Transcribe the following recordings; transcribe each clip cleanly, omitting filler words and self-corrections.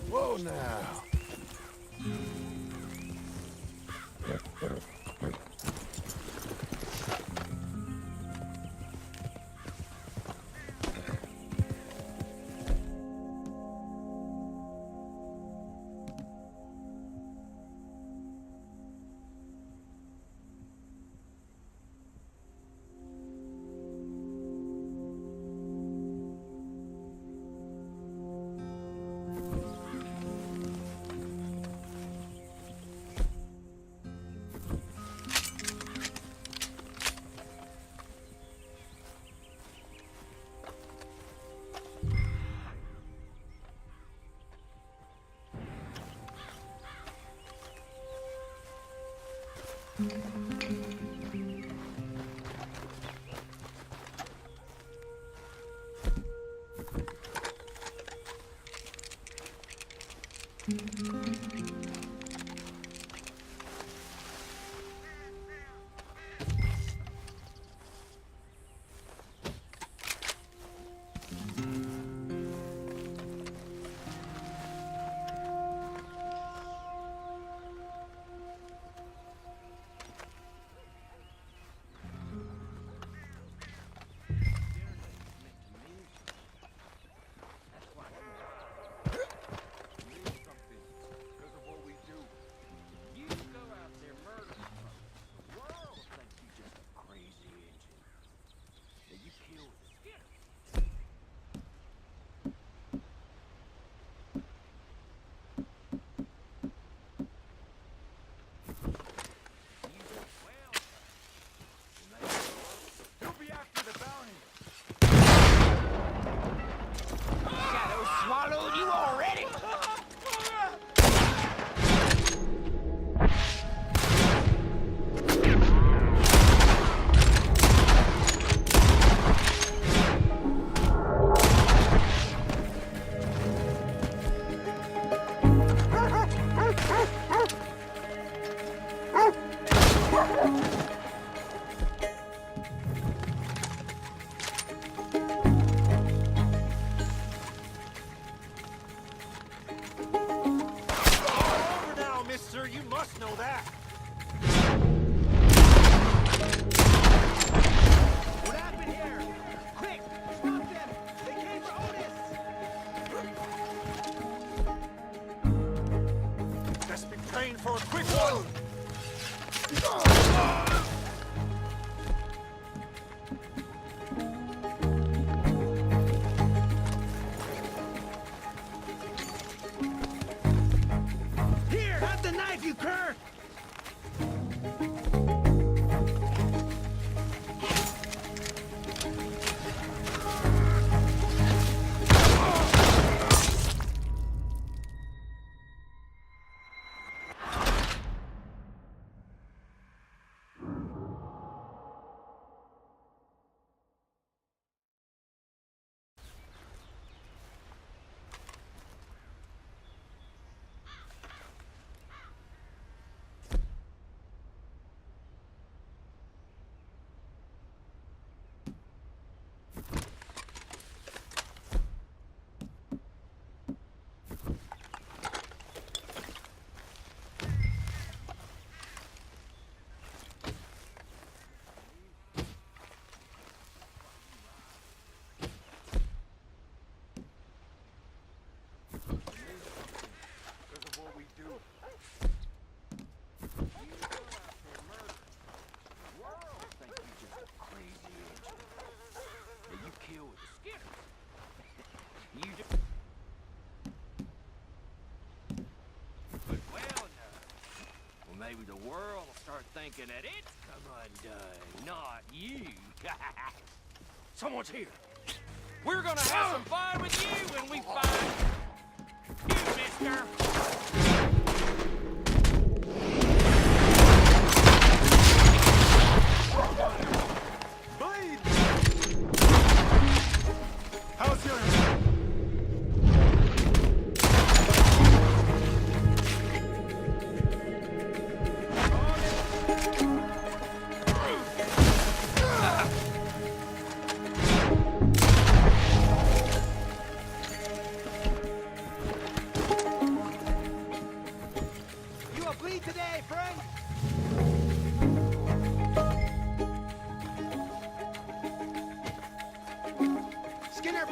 Whoa now. Maybe the world will start thinking that it's come undone, not you. Someone's here. We're gonna have some fun with you when we find you, mister.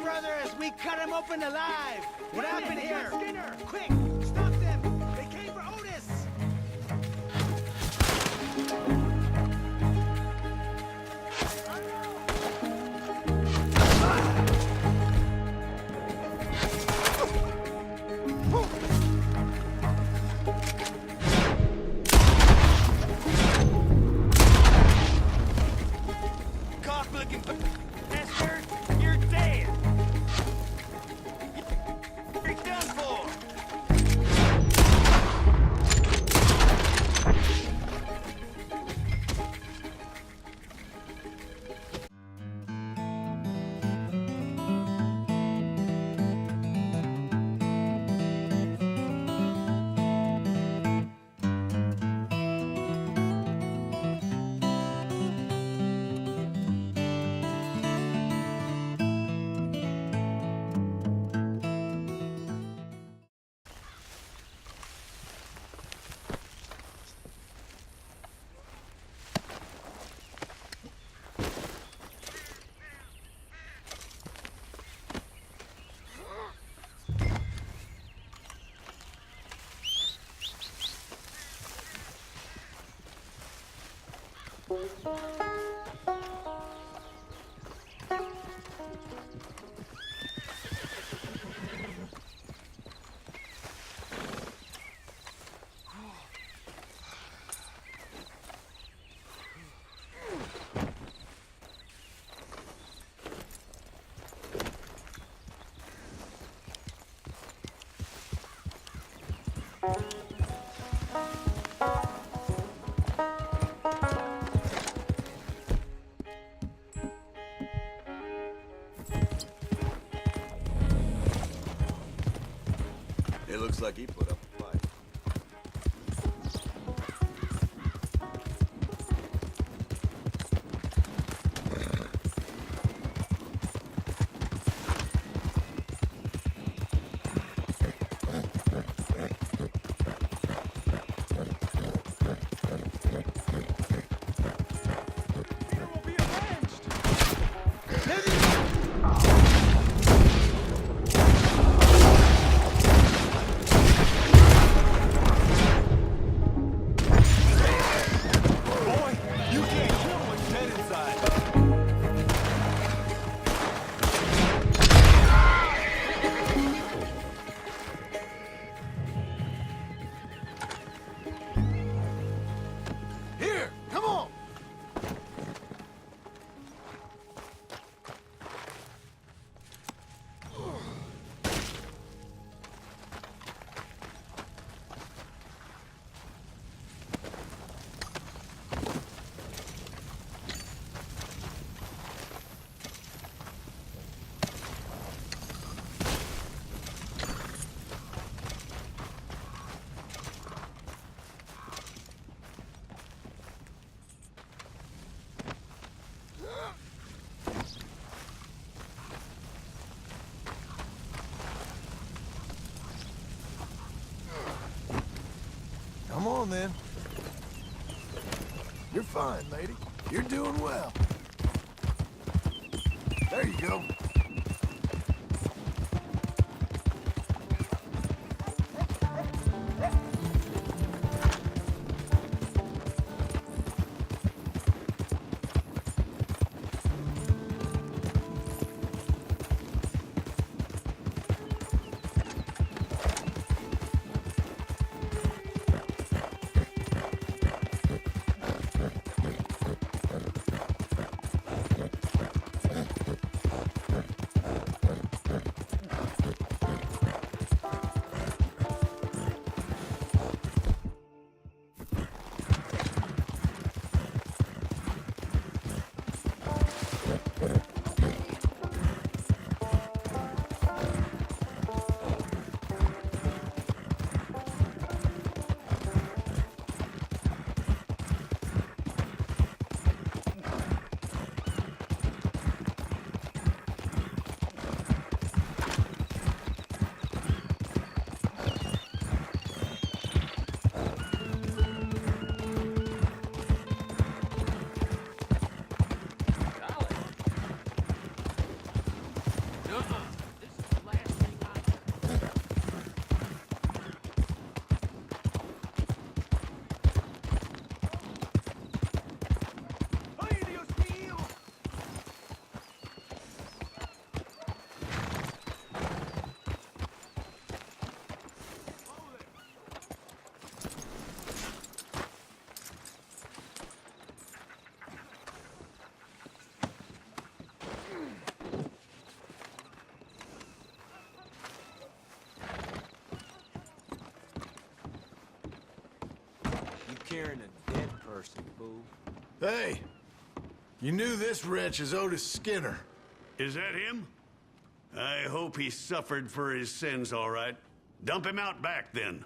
brother as we cut him open alive. What happened here? Skinner! Quick! Stop them! They came for Otis! Cock looking for Mister, you're dead. You're done for. It looks like he put up a fight. Here, come on! Come on, then. You're fine, lady. You're doing well. There you go. This is the last thing I... ¡Ay, Dios mío! You carrying a dead person, fool. Hey, you knew this wretch is Otis Skinner. Is that him? I hope he suffered for his sins, all right. Dump him out back, then.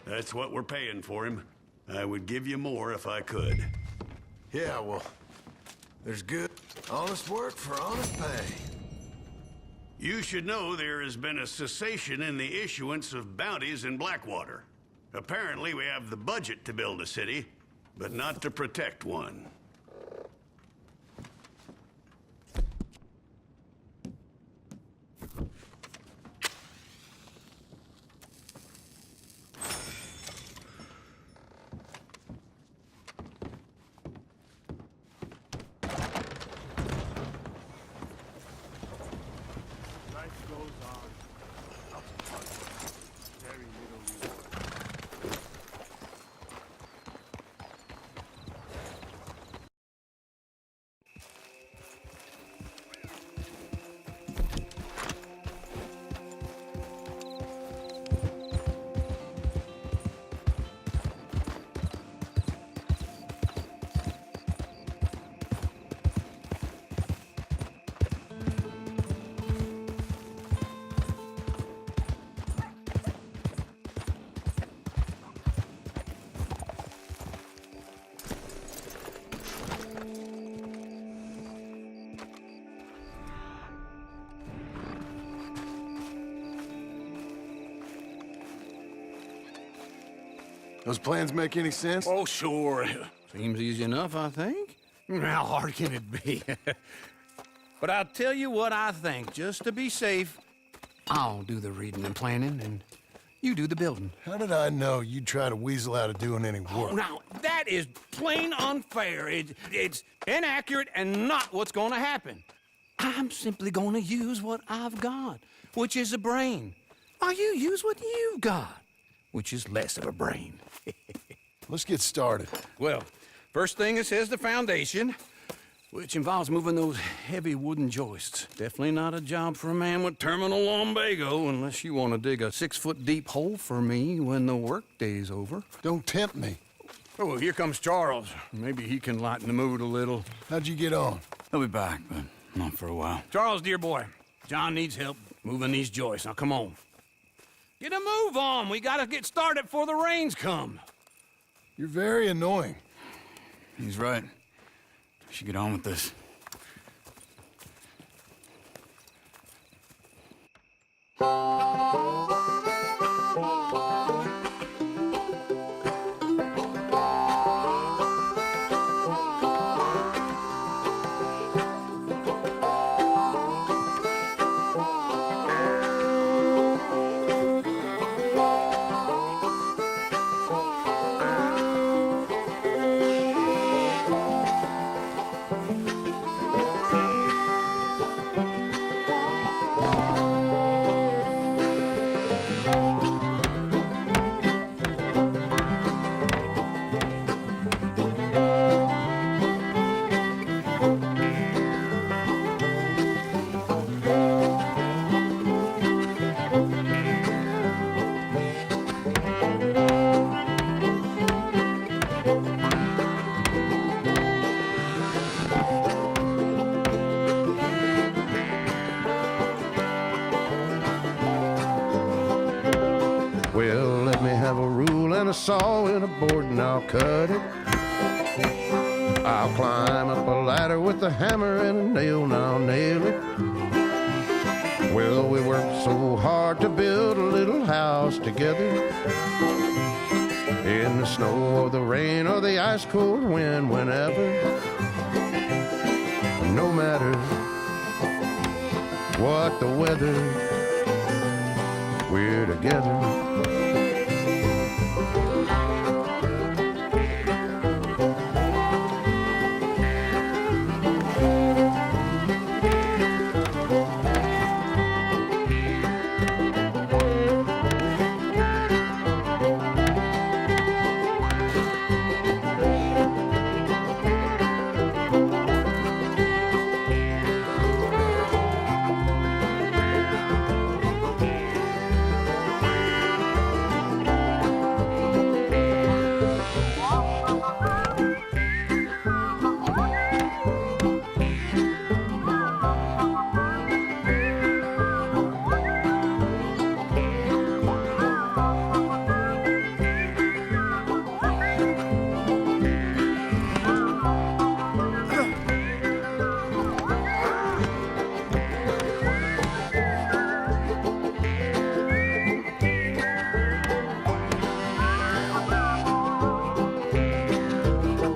That's what we're paying for him. I would give you more if I could. Yeah, well, there's good, honest work for honest pay. You should know there has been a cessation in the issuance of bounties in Blackwater. Apparently, we have the budget to build a city, but not to protect one. Life goes on. Very little reward. Those plans make any sense? Oh, sure. Seems easy enough, I think. How hard can it be? But I'll tell you what I think. Just to be safe, I'll do the reading and planning, and you do the building. How did I know you'd try to weasel out of doing any work? Now, that is plain unfair. It's inaccurate and not what's going to happen. I'm simply going to use what I've got, which is a brain. While you use what you've got, which is less of a brain. Let's get started. Well, first thing it says the foundation, which involves moving those heavy wooden joists. Definitely not a job for a man with terminal lumbago unless you want to dig a 6-foot deep hole for me when the workday's over. Don't tempt me. Oh, here comes Charles. Maybe he can lighten the mood a little. How'd you get on? He'll be back, but not for a while. Charles, dear boy, John needs help moving these joists. Now, come on. Get a move on. We gotta get started before the rains come. You're very annoying. He's right. We should get on with this. and a saw and a board and I'll cut it. I'll climb up a ladder with a hammer and a nail and I'll nail it. Well, we worked so hard to build a little house together. In the snow or the rain or the ice cold wind, whenever. No matter what the weather, we're together.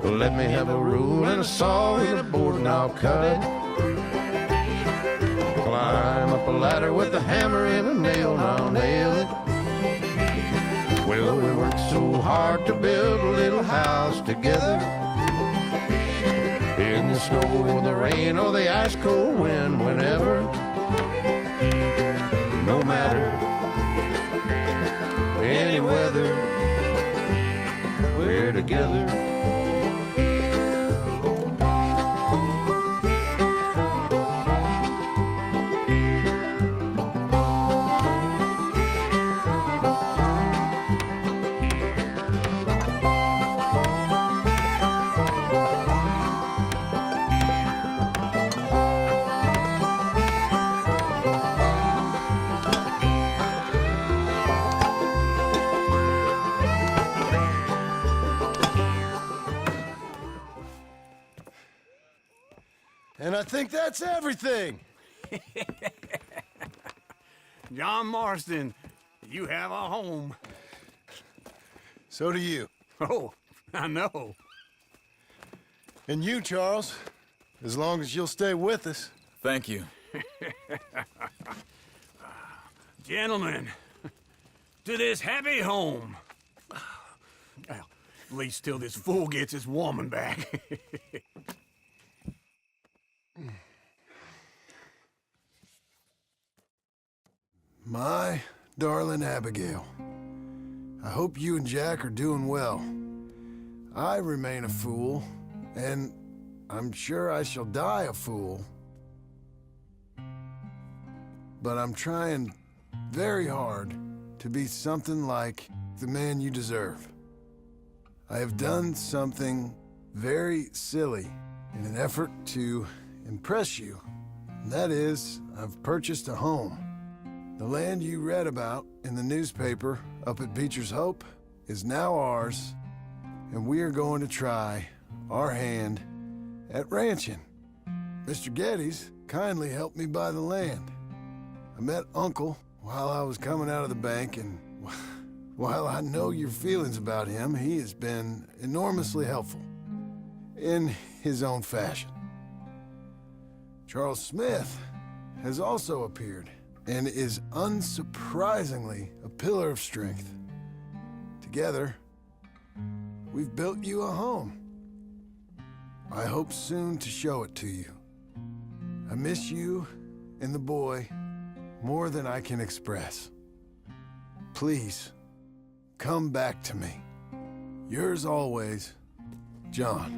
Let me have a rule and a saw and a board and I'll cut. Climb up a ladder with a hammer and a nail and I'll nail it. Well, we worked so hard to build a little house together. In the snow or the rain or the ice cold wind, whenever. No matter any weather, we're together. And I think that's everything. John Marston, you have a home. So do you. Oh, I know. And you, Charles, as long as you'll stay with us. Thank you. Gentlemen, to this happy home. Well, at least till this fool gets his woman back. My darling Abigail, I hope you and Jack are doing well. I remain a fool, and I'm sure I shall die a fool. But I'm trying very hard to be something like the man you deserve. I have done something very silly in an effort to impress you. And that is, I've purchased a home. The land you read about in the newspaper up at Beecher's Hope is now ours, and we are going to try our hand at ranching. Mr. Geddes kindly helped me buy the land. I met Uncle while I was coming out of the bank, and while I know your feelings about him, he has been enormously helpful in his own fashion. Charles Smith has also appeared and is unsurprisingly a pillar of strength. Together, we've built you a home. I hope soon to show it to you. I miss you and the boy more than I can express. Please, come back to me. Yours always, John.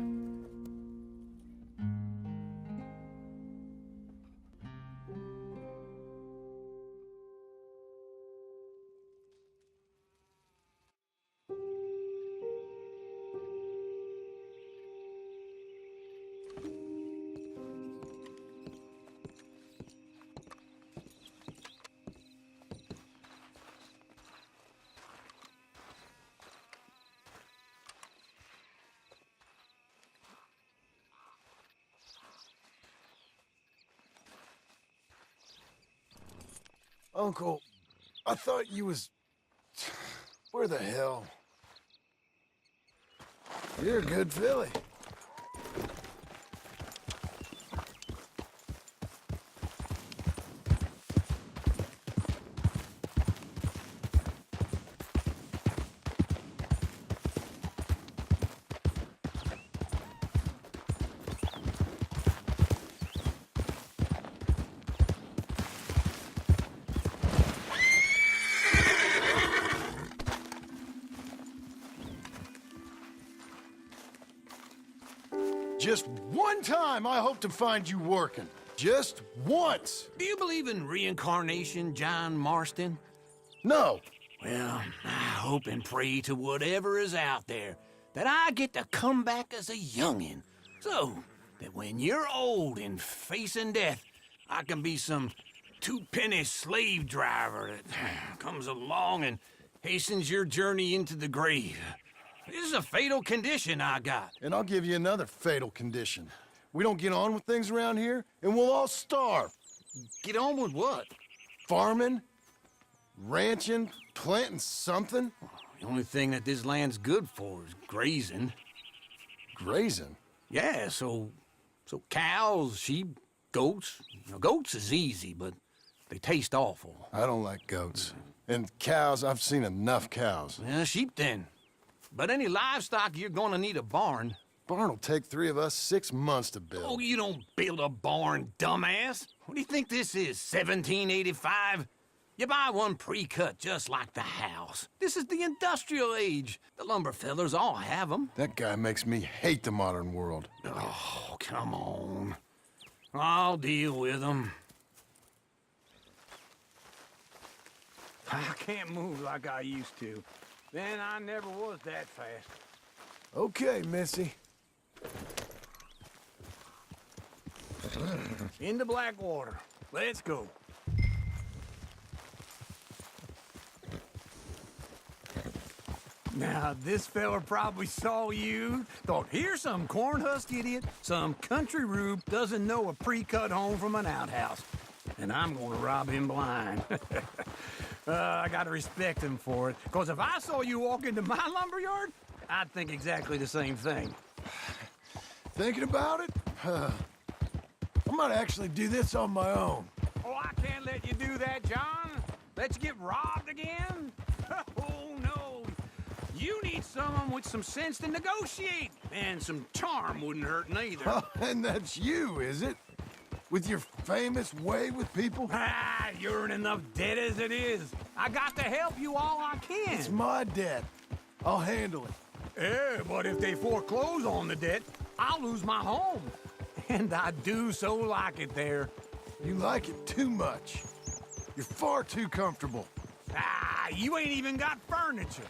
Uncle, I thought you was... Where the hell? You're a good filly. Just one time I hope to find you working. Just once. Do you believe in reincarnation, John Marston? No. Well, I hope and pray to whatever is out there that I get to come back as a youngin', so that when you're old and facing death, I can be some two-penny slave driver that comes along and hastens your journey into the grave. This is a fatal condition I got. And I'll give you another fatal condition. We don't get on with things around here, and we'll all starve. Get on with what? Farming, ranching, planting something. The only thing that this land's good for is grazing. Grazing. Yeah, so cows, sheep, goats. Now, goats is easy, but they taste awful. I don't like goats. And cows, I've seen enough cows. Yeah, sheep then. But any livestock, you're gonna need a barn. Barn will take 3 of us 6 months to build. Oh, you don't build a barn, dumbass. What do you think this is, 1785? You buy one pre-cut just like the house. This is the industrial age. The lumber fellers all have them. That guy makes me hate the modern world. Oh, come on. I'll deal with them. I can't move like I used to. Then I never was that fast. Okay, Missy. Into Blackwater. Let's go. Now, this fella probably saw you, thought, here's some corn-husk idiot, some country rube doesn't know a pre-cut home from an outhouse. And I'm gonna rob him blind. I gotta respect him for it, because if I saw you walk into my lumberyard, I'd think exactly the same thing. Thinking about it? I might actually do this on my own. Oh, I can't let you do that, John. Let you get robbed again? Oh, no. You need someone with some sense to negotiate. And some charm wouldn't hurt neither. And that's you, is it? With your famous way with people? Ah, you're in enough debt as it is. I got to help you all I can. It's my debt. I'll handle it. Yeah, but if they foreclose on the debt, I'll lose my home. And I do so like it there. You like it too much. You're far too comfortable. Ah, you ain't even got furniture.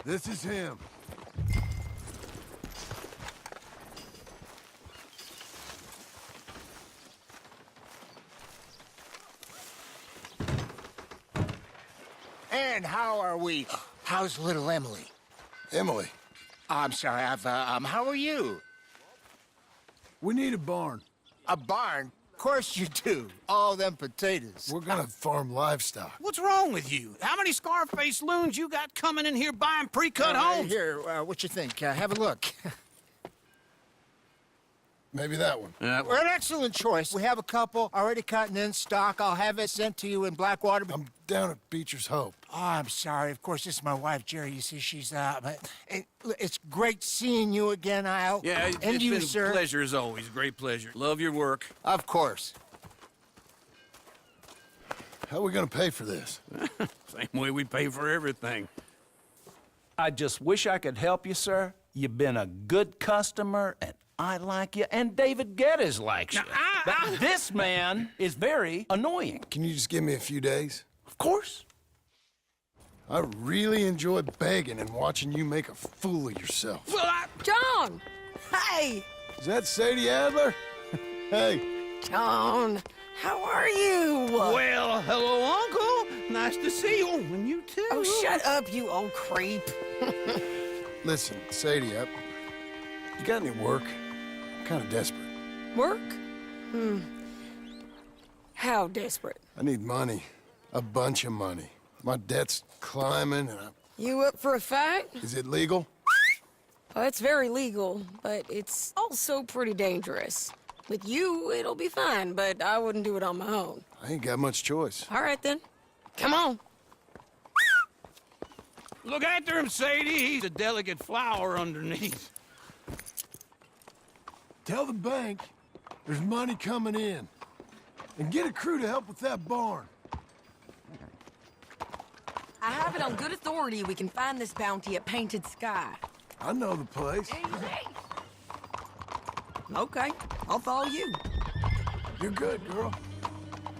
This is him. And how are we? How's little Emily? Emily, I'm sorry, how are you? we need a barn. A barn? Of course you do. All them potatoes. We're gonna farm livestock. What's wrong with you? How many Scarface loons you got coming in here buying pre-cut homes? Here, what you think? Have a look. Maybe that one. We're an excellent choice. We have a couple already cut and in stock. I'll have it sent to you in Blackwater. I'm down at Beecher's Hope. Oh, I'm sorry. Of course, this is my wife, Jerry. You see, she's but it's great seeing you again, Al. Yeah, and it's you, been sir. a pleasure as always. Great pleasure. Love your work. Of course. How are we gonna pay for this? Same way we pay for everything. I just wish I could help you, sir. You've been a good customer, and I like you, and David Geddes likes you. But this man is very annoying. Can you just give me a few days? Of course. I really enjoy begging and watching you make a fool of yourself. John! Hey! Is that Sadie Adler? Hey, John, how are you? Well, hello, Uncle. Nice to see you. And you too. Oh, shut up, you old creep. listen, Sadie, you got any work? I'm kind of desperate. Work? How desperate? I need money. A bunch of money. My debt's climbing and You up for a fight? Is it legal? Well, it's very legal, but it's also pretty dangerous. With you, it'll be fine, but I wouldn't do it on my own. I ain't got much choice. All right, then. Come on. Look after him, Sadie. He's a delicate flower underneath. Tell the bank there's money coming in. And get a crew to help with that barn. I have it on good authority we can find this bounty at Painted Sky. I know the place. Okay, I'll follow you. You're good, girl.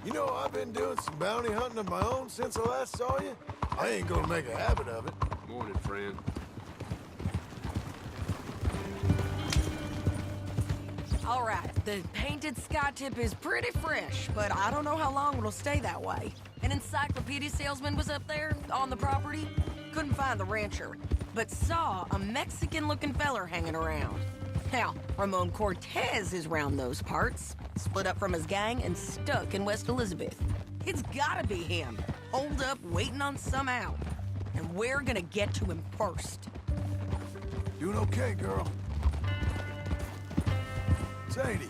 You know, I've been doing some bounty hunting of my own since I last saw you. I ain't gonna make a habit of it. Morning, friend. All right, the Painted Sky tip is pretty fresh, but I don't know how long it'll stay that way. An encyclopedia salesman was up there on the property. Couldn't find the rancher, but saw a Mexican-looking feller hanging around. Now, Ramon Cortez is round those parts, split up from his gang and stuck in West Elizabeth. It's gotta be him, holed up waiting on some out. And we're gonna get to him first. Doing okay, girl. Sadie.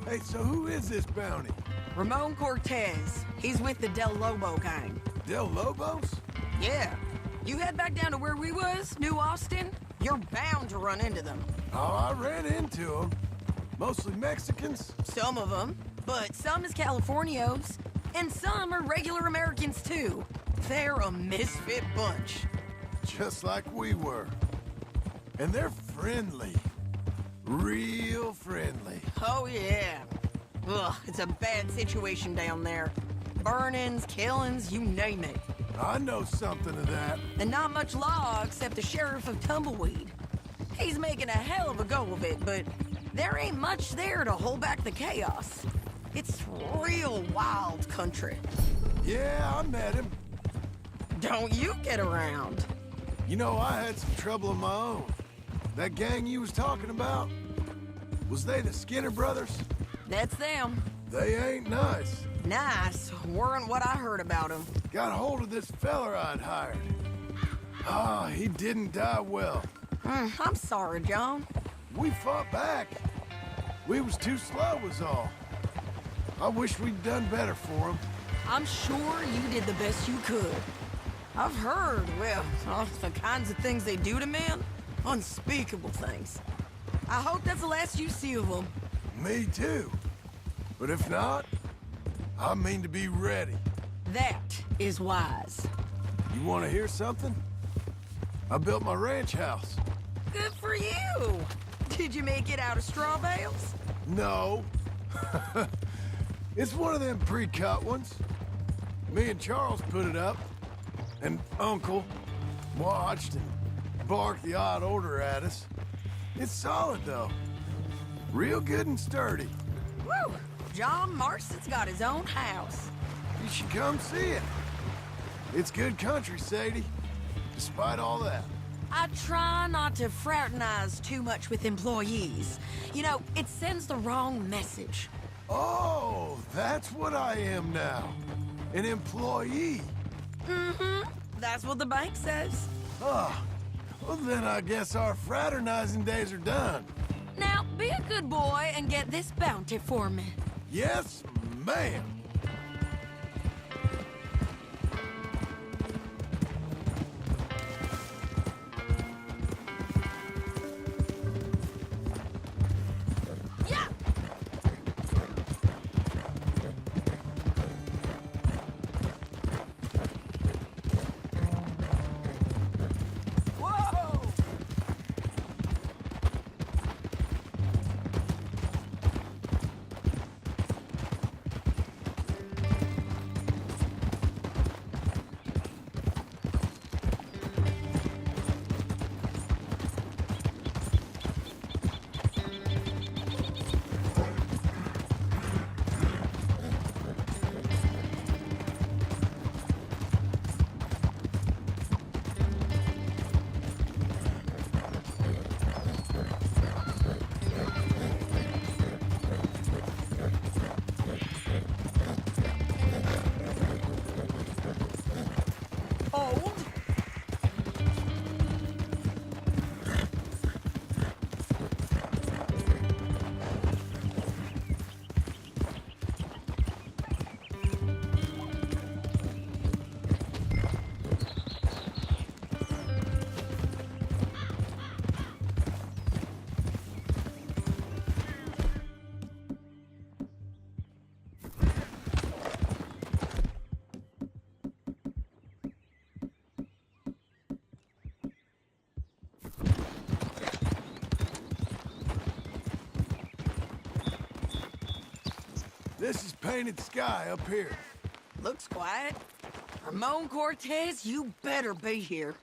Hey, so who is this bounty? Ramon Cortez. He's with the Del Lobo gang. Del Lobos? Yeah. You head back down to where we was, New Austin, you're bound to run into them. Oh, I ran into them. Mostly Mexicans. Some of them, but some is Californios, and some are regular Americans too. They're a misfit bunch. Just like we were. And they're friendly. Real friendly. Oh yeah. Ugh, it's a bad situation down there. Burnings, killings, you name it. I know something of that. And not much law except the sheriff of Tumbleweed. He's making a hell of a go of it, but there ain't much there to hold back the chaos. It's real wild country. Yeah, I met him. Don't you get around. You know, I had some trouble of my own. That gang you was talking about, was they the Skinner brothers? That's them. They ain't nice. Nice. Weren't what I heard about them. Got hold of this feller I'd hired. Ah, he didn't die well. I'm sorry, John. We fought back. We was too slow was all. I wish we'd done better for him. I'm sure you did the best you could. I've heard, well, all the kinds of things they do to men. Unspeakable things. I hope that's the last you see of them. Me too. But if not, I mean to be ready. That is wise. You want to hear something? I built my ranch house. Good for you. Did you make it out of straw bales? No. It's one of them pre-cut ones. Me and Charles put it up, and Uncle watched and barked the odd order at us. It's solid, though. Real good and sturdy. Woo! John Marston's got his own house. You should come see it. It's good country, Sadie. Despite all that. I try not to fraternize too much with employees. You know, it sends the wrong message. Oh, that's what I am now. An employee. Mm-hmm. That's what the bank says. Ah, well then I guess our fraternizing days are done. Now, be a good boy and get this bounty for me. Yes, ma'am. Yeah! Whoa! Old? This is Painted Sky up here. Looks quiet. Ramon Cortez, you better be here.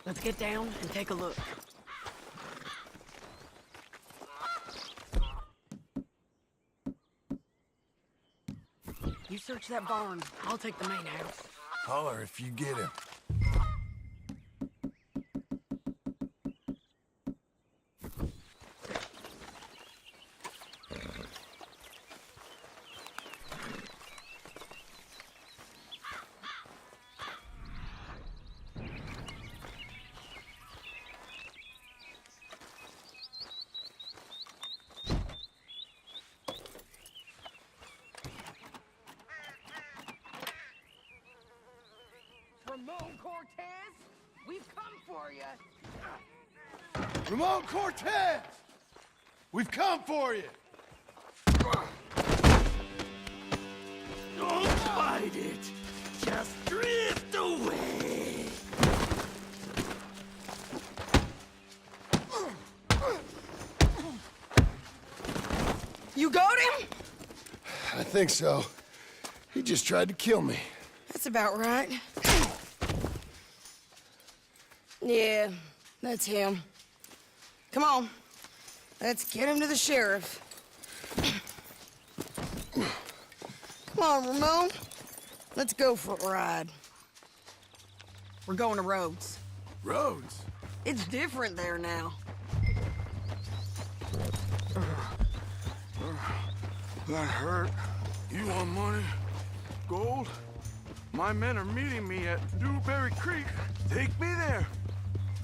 Let's get down and take a look. You search that barn. I'll take the main house. Holler if you get him. Ramon Cortez, we've come for you. Ramon Cortez! We've come for you! Don't fight it. Just drift away. You got him? I think so. He just tried to kill me. That's about right. Yeah, that's him. Come on. Let's get him to the sheriff. Come on, Ramon. Let's go for a ride. We're going to Rhodes. Rhodes? It's different there now. That hurt. You want money? Gold? My men are meeting me at Dewberry Creek. Take me there.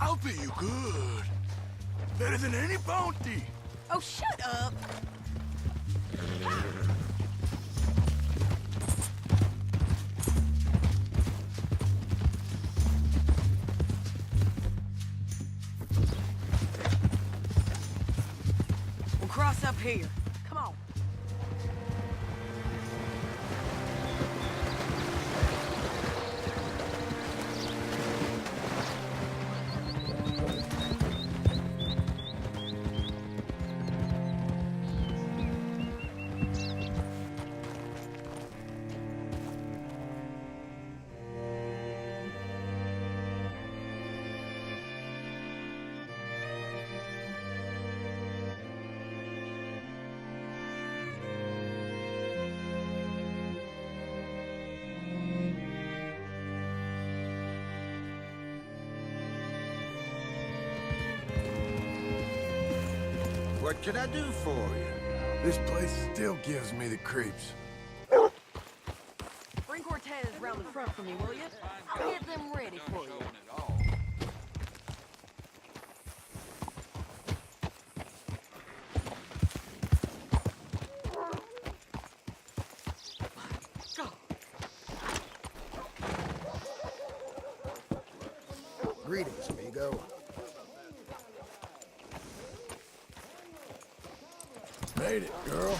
I'll pay you good. Better than any bounty. Oh, shut up. We'll cross up here. Come on. What can I do for you? This place still gives me the creeps. Bring Cortez round the front for me, will you? I'll get them ready for you. Greetings, amigo. Made it, girl.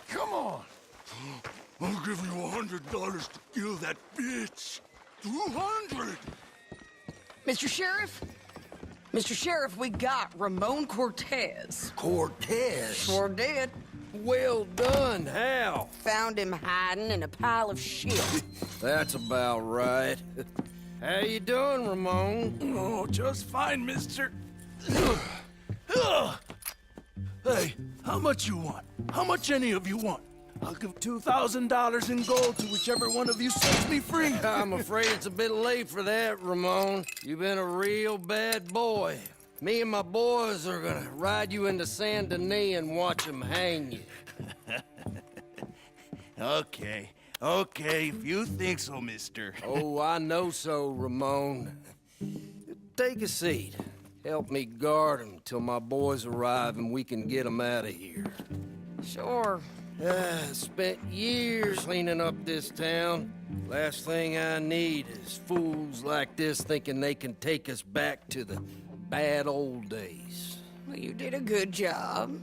Come on. I'll give you $100 to kill that bitch. 200. Mr. Sheriff? Mr. Sheriff, we got Ramon Cortez. Cortez? Sure did. Well done, Hal. Found him hiding in a pile of shit. That's about right. How you doing, Ramon? Oh, just fine, mister. Hey, how much you want? How much any of you want? I'll give $2,000 in gold to whichever one of you sets me free. I'm afraid it's a bit late for that, Ramon. You've been a real bad boy. Me and my boys are gonna ride you into Saint Denis and watch them hang you. Okay, if you think so, mister. Oh, I know so, Ramon. Take a seat. Help me guard them till my boys arrive and we can get them out of here. Sure. Spent years cleaning up this town. Last thing I need is fools like this thinking they can take us back to the bad old days. Well, you did a good job.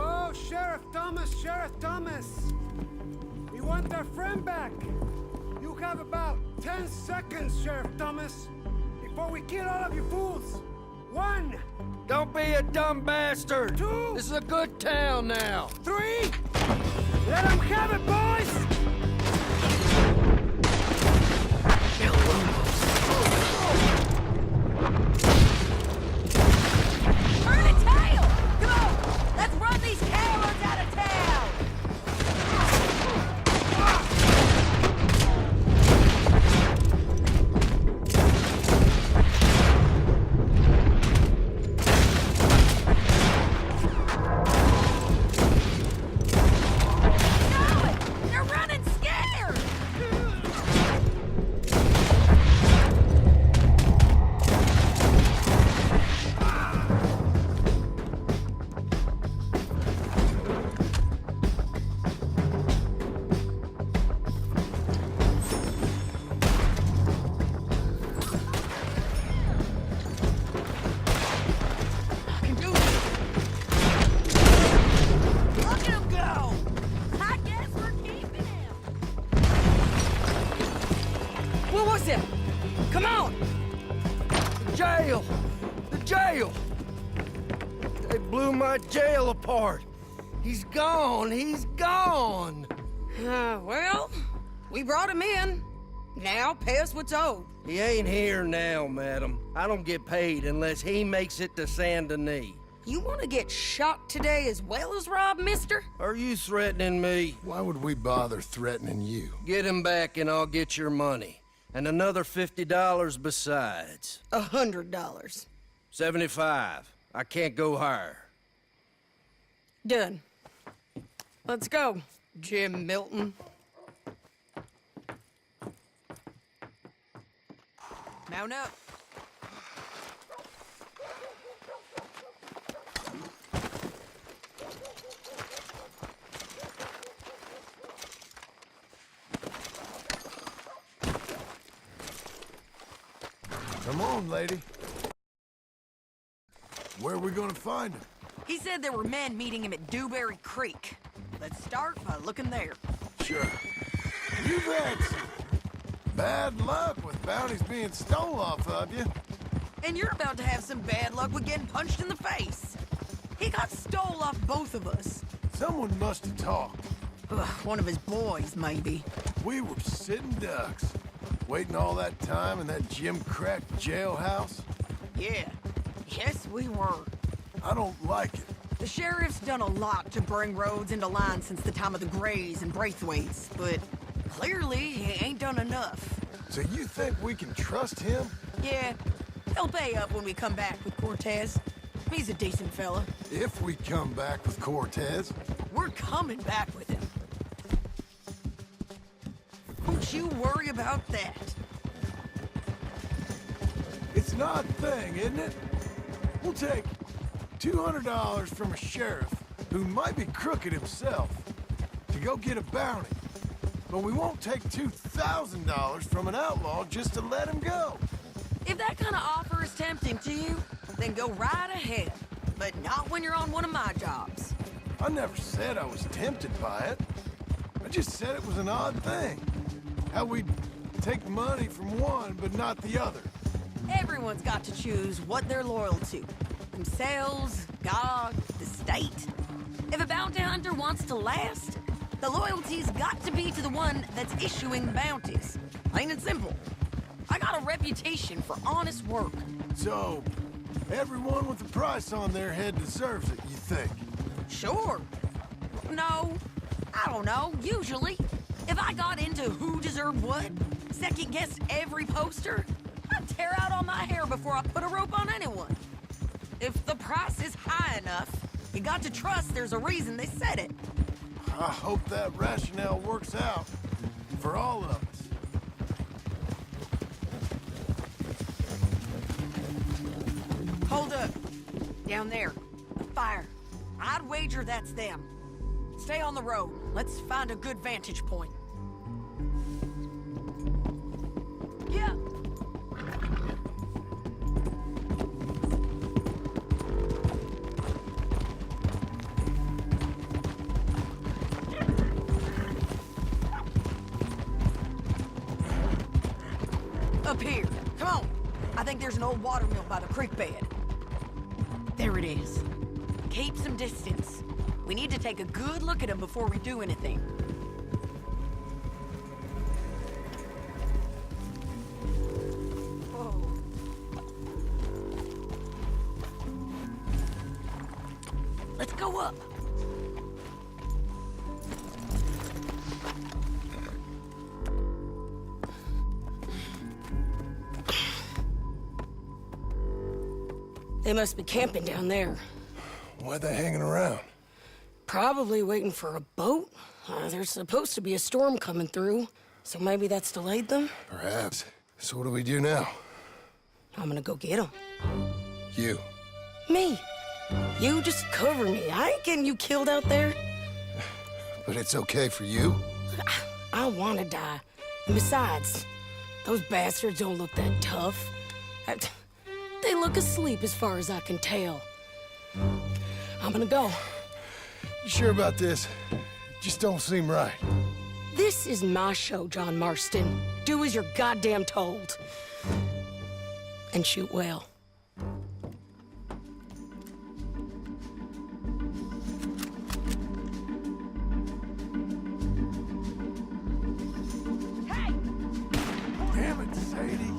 Oh, Sheriff Thomas! We want our friend back! You have about 10 seconds, Sheriff Thomas, before we kill all of you fools! 1, Don't be a dumb bastard! 2, This is a good town now! 3! Let them have it, boys! Turn the tail! Come on! Let's run these cowards out of town! No! They're running scared! I can do it! Look at him go! I guess we're keeping him! What was it? Come on! Jail! The jail! They blew my jail apart! He's gone! He's gone! Well, we brought him in. Now pay us what's owed. He ain't here now, madam. I don't get paid unless he makes it to Saint Denis. You want to get shot today as well as rob, mister? Are you threatening me? Why would we bother threatening you? Get him back and I'll get your money. And another $50 besides. $100. 75. I can't go higher. Done. Let's go, Jim Milton. Mount up. Come on, lady. Where are we gonna find him? He said there were men meeting him at Dewberry Creek. Let's start by looking there. Sure. You've had some bad luck with bounties being stole off of you. And you're about to have some bad luck with getting punched in the face. He got stole off both of us. Someone must have talked. Ugh, one of his boys, maybe. We were sitting ducks, waiting all that time in that gim-crack jailhouse. Yeah. Yes, we were. I don't like it. The sheriff's done a lot to bring roads into line since the time of the Grays and Braithwaites, but clearly he ain't done enough. So you think we can trust him? Yeah, he'll pay up when we come back with Cortez. He's a decent fella. If we come back with Cortez. We're coming back with him. Don't you worry about that. It's an odd thing, isn't it? We'll take $200 from a sheriff who might be crooked himself to go get a bounty. But we won't take $2,000 from an outlaw just to let him go. If that kind of offer is tempting to you, then go right ahead. But not when you're on one of my jobs. I never said I was tempted by it. I just said it was an odd thing. How we'd take money from one but not the other. Everyone's got to choose what they're loyal to. Themselves, God, the state. If a bounty hunter wants to last, the loyalty's got to be to the one that's issuing bounties. Plain and simple. I got a reputation for honest work. So, everyone with a price on their head deserves it, you think? Sure. No, I don't know, usually. If I got into who deserved what, second-guessed every poster, I'd tear out all my hair before I put a rope on anyone. If the price is high enough, you got to trust there's a reason they said it. I hope that rationale works out for all of us. Hold up. Down there. The fire. I'd wager that's them. Stay on the road. Let's find a good vantage point. Yeah. Up here. Come on. I think there's an old water mill by the creek bed. There it is. Keep some distance. We need to take a good look at him before we do anything. Whoa. Let's go up. They must be camping down there. Why are they hanging around? Probably waiting for a boat. There's supposed to be a storm coming through, so maybe that's delayed them? Perhaps. So what do we do now? I'm gonna go get them. You. Me. You just cover me. I ain't getting you killed out there. But it's okay for you? I wanna die. And besides, those bastards don't look that tough. They look asleep as far as I can tell. I'm gonna go. You sure about this? Just don't seem right. This is my show, John Marston. Do as you're goddamn told. And shoot well. Damn it, Sadie.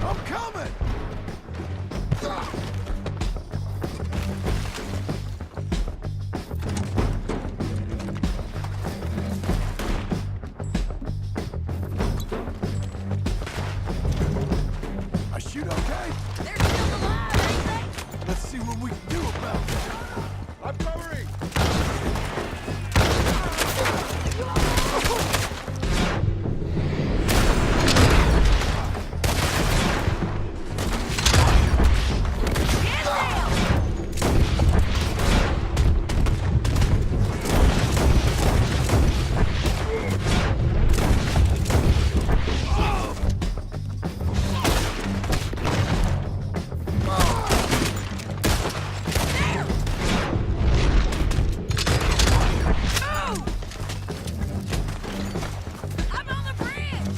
I'm coming! I shoot okay? They're still alive, ain't they? Let's see what we can do about that. I'm covering! Get down! There! Move! I'm on the bridge!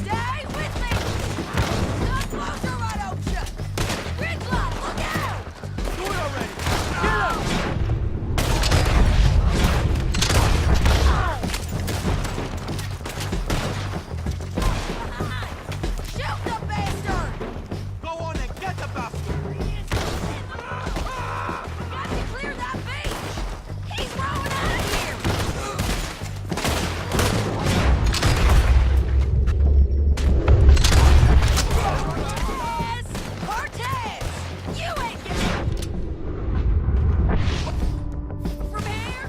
Stay with me! Not closer, right, Ocha! Gridlock, look out! Do it already! Get up! Shoot the bastard! Go on and get the bastard! Got to clear that beach! He's rolling out of here! Cortez! Cortez! You ain't getting... From here?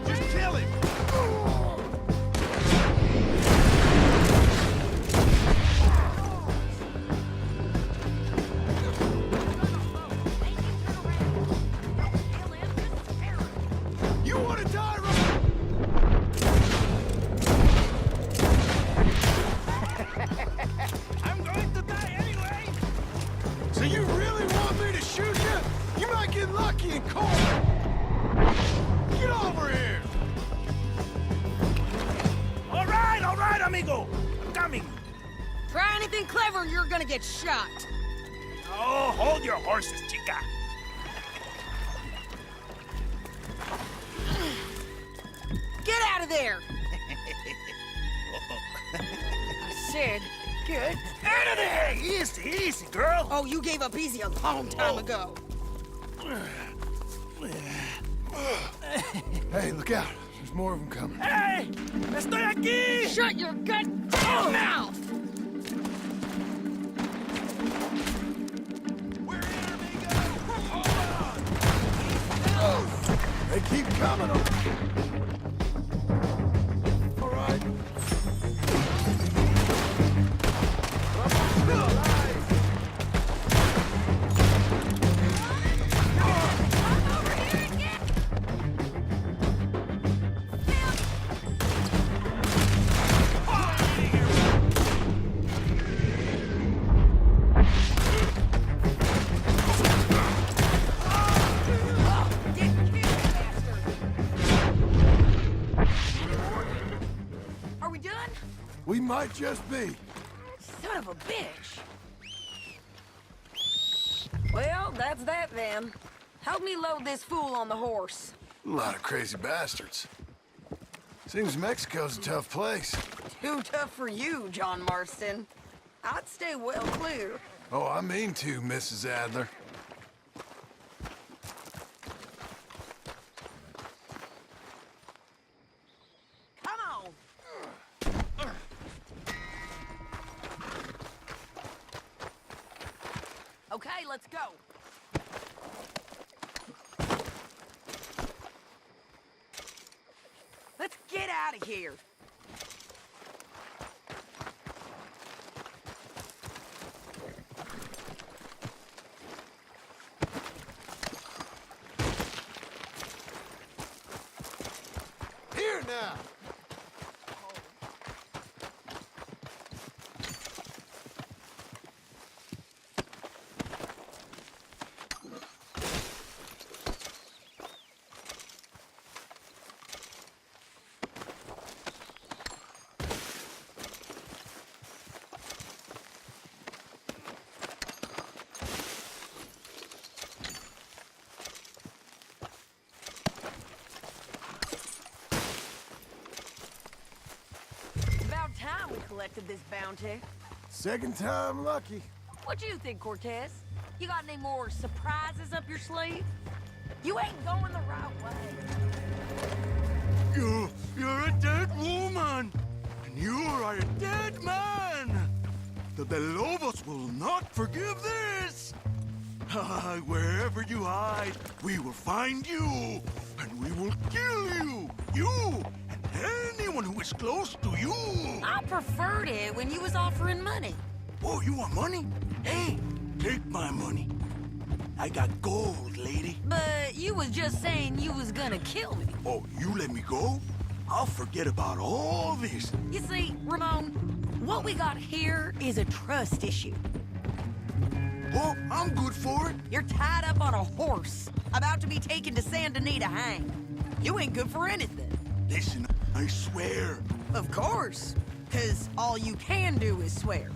Just kill him! You wanna die, right? I'm going to die anyway! So you really want me to shoot you? You might get lucky and cold. Get over here! All right, amigo! I'm coming! Try anything clever, you're gonna get shot. Oh, hold your horses, chica! Get out of there! I said, get Out of there! Easy, easy, girl! Oh, you gave up easy a long time ago. Hey, look out. There's more of them coming. Hey! Estoy aquí! Shut your goddamn mouth! We're here, amigo! Hold on! They keep coming. All right. I'm still alive. Come over here and get Get killed, bastard! Are we done? We might just be. Son of a bitch! Well, that's that then. Help me load this fool on the horse. A lot of crazy bastards. Seems Mexico's a tough place. Too tough for you, John Marston. I'd stay well clear. Oh, I mean to, Mrs. Adler. Come on! Okay, let's go. Let's get out of here. Here now. collected this bounty. Second time lucky. What do you think, Cortez? You got any more surprises up your sleeve? You ain't going the right way. You're a dead woman, and you are a dead man. The Belobos will not forgive this. Wherever you hide, we will find you, and we will kill you. You and anyone who is close to you. I preferred it when you was offering money. Oh, you want money? Hey, take my money. I got gold, lady. But you was just saying you was gonna kill me. Oh, you let me go? I'll forget about all this. You see, Ramon, what we got here is a trust issue. Oh, I'm good for it. You're tied up on a horse, about to be taken to Saint Denis to hang. You ain't good for anything. Listen, I swear. Of course, because all you can do is swear.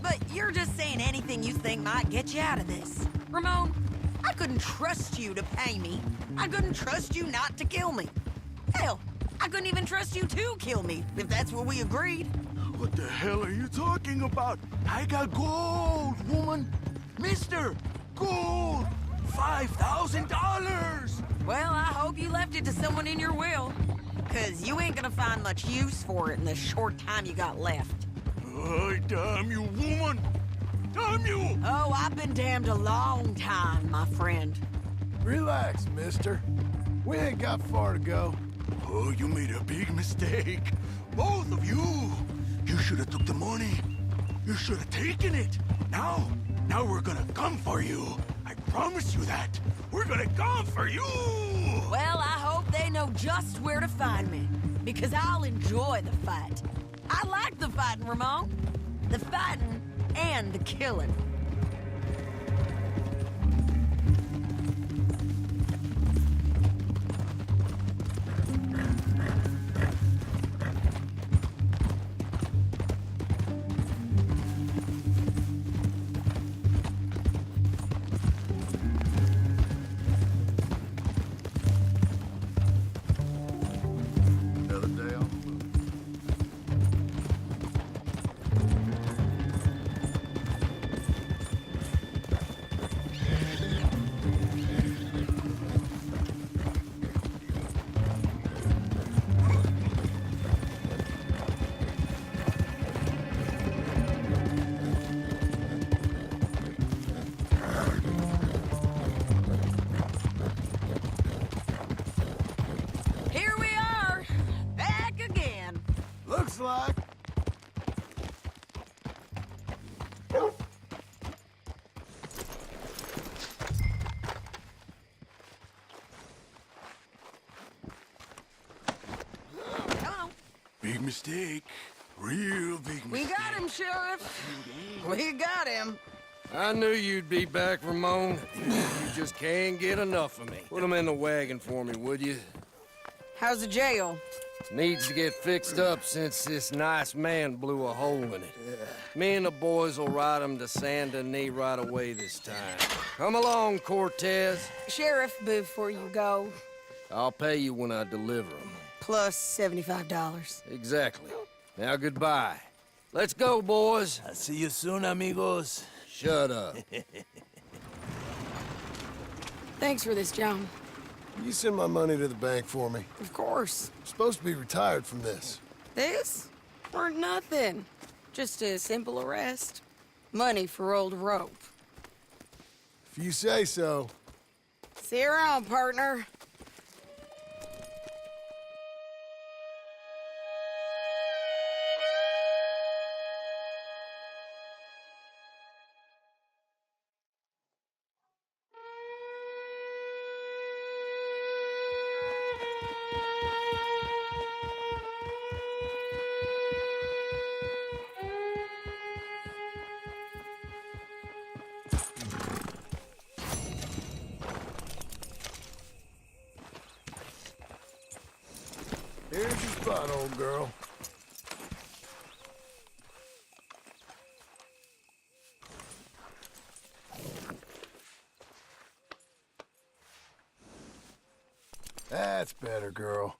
But you're just saying anything you think might get you out of this. Ramon, I couldn't trust you to pay me. I couldn't trust you not to kill me. Hell, I couldn't even trust you to kill me, if that's what we agreed. What the hell are you talking about? I got gold, woman. Mister, gold. $5,000. Well, I hope you left it to someone in your will. Because you ain't gonna find much use for it in the short time you got left. Oh, damn you, woman. Damn you. Oh, I've been damned a long time, my friend. Relax, mister. We ain't got far to go. Oh, you made a big mistake. Both of you. You should have took the money. You should have taken it. Now we're gonna come for you. I promise you that. We're gonna come for you. Well, I hope they know just where to find me. Because I'll enjoy the fight. I like the fighting, Ramon. The fighting and the killing. Another day on the move. Here we are, back again. Looks like. Come on. Big mistake. Real big mistake. We got him, Sheriff. We got him. I knew you'd be back, Ramon. You just can't get enough of me. Put him in the wagon for me, would you? How's the jail? Needs to get fixed up since this nice man blew a hole in it. Me and the boys will ride him to Saint Denis right away this time. Come along, Cortez. Sheriff, before you go, I'll pay you when I deliver him. plus $75. Exactly. Now goodbye. Let's go, boys. I'll see you soon, amigos. Shut up. Thanks for this, John. You send my money to the bank for me. Of course. I'm supposed to be retired from this. This? Weren't nothing. Just a simple arrest. Money for old rope. If you say so. See you around, partner. Here's your spot, old girl. That's better, girl.